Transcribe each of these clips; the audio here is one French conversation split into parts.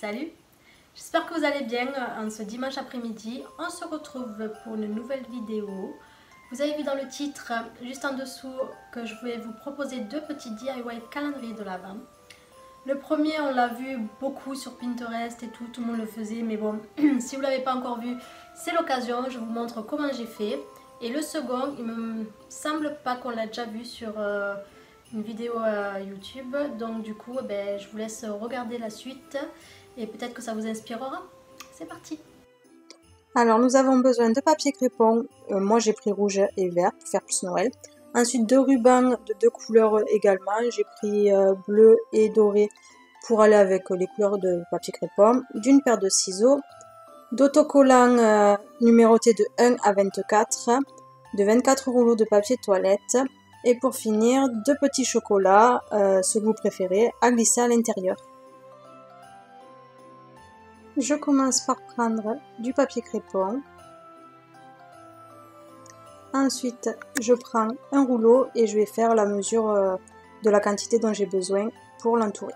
Salut, j'espère que vous allez bien en ce dimanche après-midi. On se retrouve pour une nouvelle vidéo. Vous avez vu dans le titre, juste en dessous, que je vais vous proposer deux petits DIY calendrier de l'Avent. Le premier, on l'a vu beaucoup sur Pinterest et tout le monde le faisait. Mais bon, si vous ne l'avez pas encore vu, c'est l'occasion. Je vous montre comment j'ai fait. Et le second, il me semble pas qu'on l'a déjà vu sur une vidéo YouTube. Donc du coup, je vous laisse regarder la suite et peut-être que ça vous inspirera. C'est parti! Alors nous avons besoin de papier crépon, moi j'ai pris rouge et vert pour faire plus Noël. Ensuite deux rubans de deux couleurs également, j'ai pris bleu et doré pour aller avec les couleurs de papier crépon. D'une paire de ciseaux, d'autocollants numérotés de 1 à 24, de 24 rouleaux de papier toilette et pour finir deux petits chocolats, ceux que vous préférez, à glisser à l'intérieur. Je commence par prendre du papier crépon. Ensuite, je prends un rouleau et je vais faire la mesure de la quantité dont j'ai besoin pour l'entourer.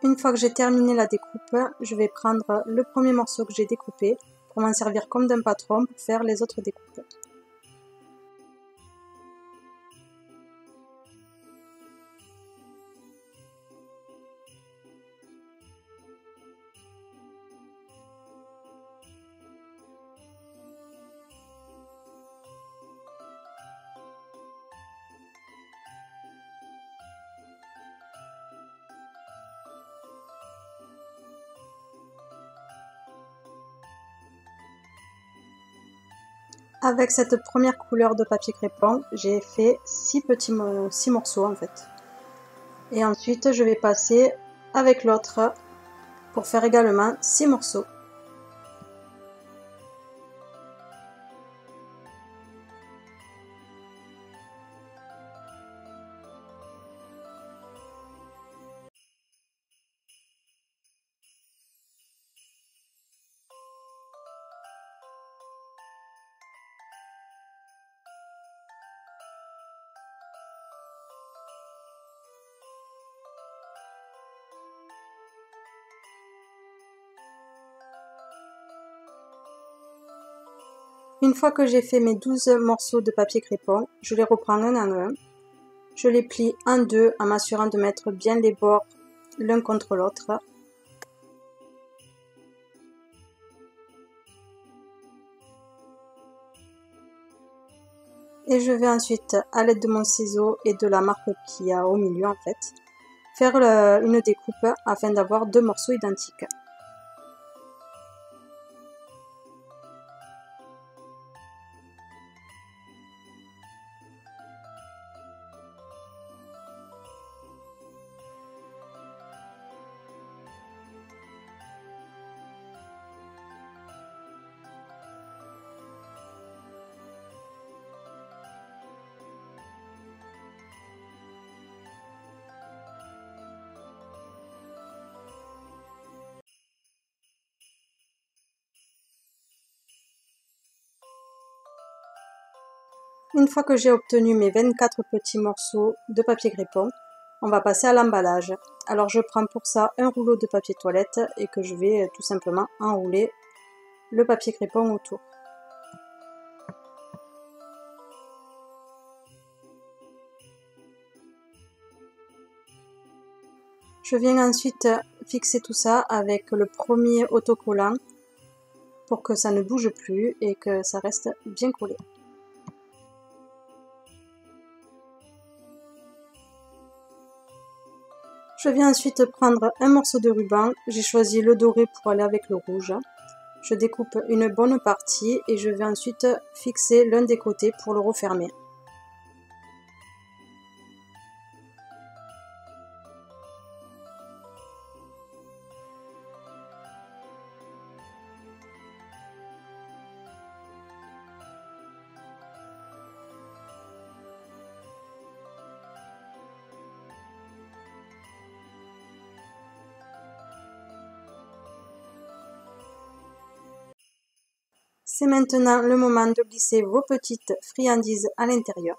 Une fois que j'ai terminé la découpe, je vais prendre le premier morceau que j'ai découpé pour m'en servir comme d'un patron pour faire les autres découpes. Avec cette première couleur de papier crépon, j'ai fait 6 morceaux en fait. Et ensuite, je vais passer avec l'autre pour faire également 6 morceaux. Une fois que j'ai fait mes 12 morceaux de papier crépon, je les reprends un à un. Je les plie en deux en m'assurant de mettre bien les bords l'un contre l'autre. Et je vais ensuite, à l'aide de mon ciseau et de la marque qu'il y a au milieu en fait, faire une découpe afin d'avoir deux morceaux identiques. Une fois que j'ai obtenu mes 24 petits morceaux de papier crépon, on va passer à l'emballage. Alors je prends pour ça un rouleau de papier toilette et que je vais tout simplement enrouler le papier crépon autour. Je viens ensuite fixer tout ça avec le premier autocollant pour que ça ne bouge plus et que ça reste bien collé. Je viens ensuite prendre un morceau de ruban, j'ai choisi le doré pour aller avec le rouge. Je découpe une bonne partie et je vais ensuite fixer l'un des côtés pour le refermer. C'est maintenant le moment de glisser vos petites friandises à l'intérieur.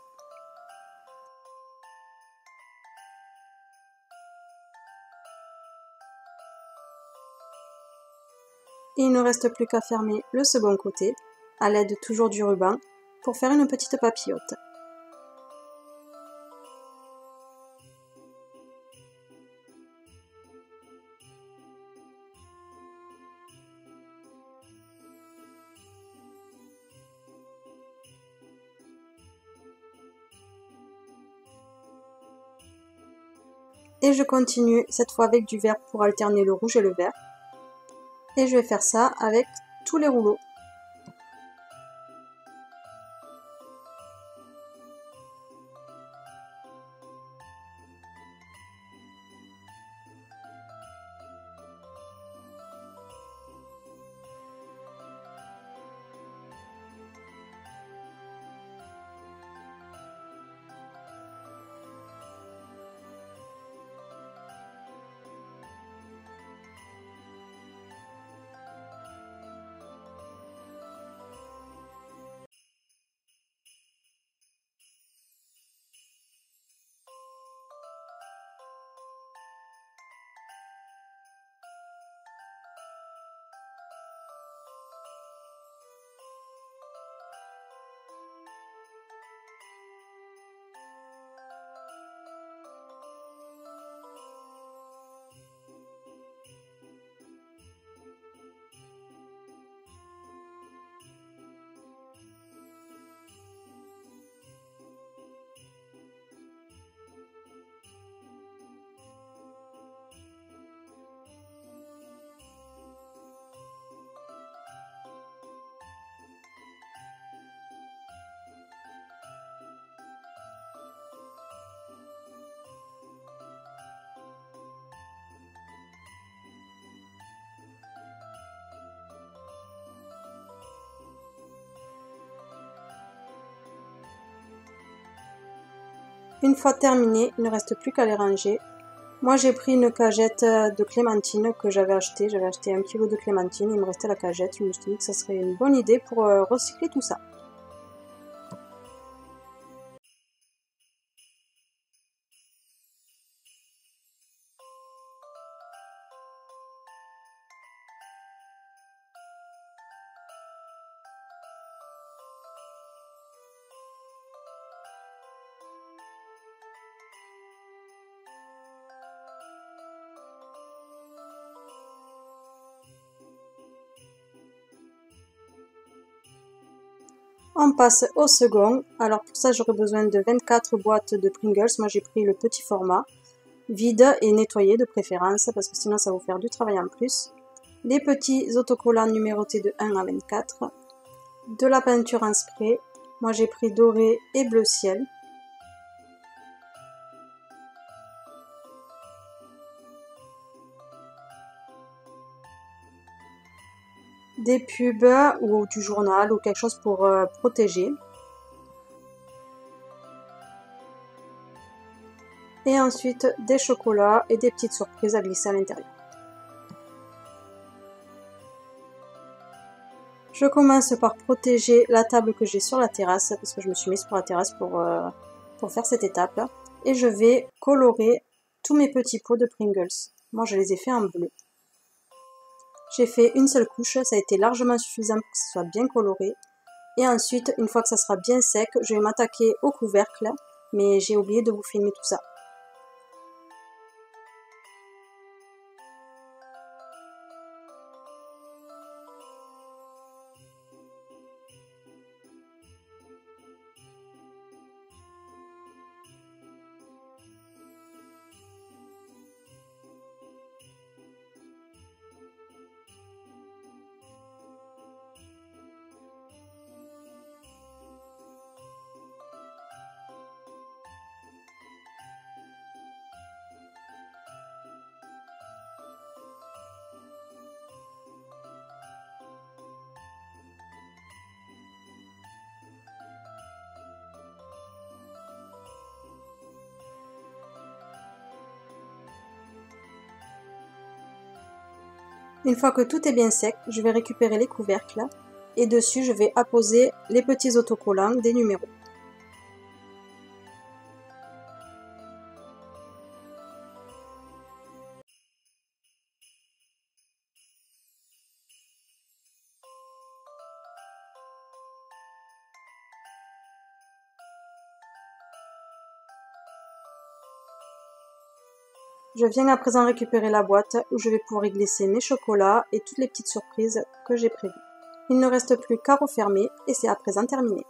Et il ne reste plus qu'à fermer le second côté, à l'aide toujours du ruban, pour faire une petite papillote. Et je continue cette fois avec du vert pour alterner le rouge et le vert. Et je vais faire ça avec tous les rouleaux. Une fois terminé, il ne reste plus qu'à les ranger. Moi j'ai pris une cagette de clémentine que j'avais acheté 1 kg de clémentine, il me restait la cagette, je me suis dit que ça serait une bonne idée pour recycler tout ça. On passe au second. Alors pour ça j'aurai besoin de 24 boîtes de Pringles. Moi j'ai pris le petit format, vide et nettoyé de préférence parce que sinon ça va vous faire du travail en plus. Des petits autocollants numérotés de 1 à 24. De la peinture en spray. Moi j'ai pris doré et bleu ciel. Des pubs ou du journal ou quelque chose pour protéger. Et ensuite des chocolats et des petites surprises à glisser à l'intérieur. Je commence par protéger la table que j'ai sur la terrasse parce que je me suis mise sur la terrasse pour faire cette étape. Et je vais colorer tous mes petits pots de Pringles. Moi je les ai fait en bleu. J'ai fait une seule couche, ça a été largement suffisant pour que ce soit bien coloré. Et ensuite, une fois que ça sera bien sec, je vais m'attaquer au couvercle, mais j'ai oublié de vous filmer tout ça. Une fois que tout est bien sec, je vais récupérer les couvercles et dessus je vais apposer les petits autocollants des numéros. Je viens à présent récupérer la boîte où je vais pouvoir y glisser mes chocolats et toutes les petites surprises que j'ai prévues. Il ne reste plus qu'à refermer et c'est à présent terminé.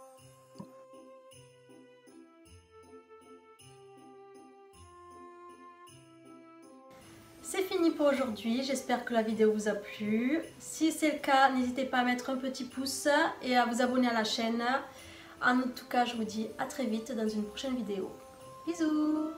C'est fini pour aujourd'hui, j'espère que la vidéo vous a plu. Si c'est le cas, n'hésitez pas à mettre un petit pouce et à vous abonner à la chaîne. En tout cas, je vous dis à très vite dans une prochaine vidéo. Bisous!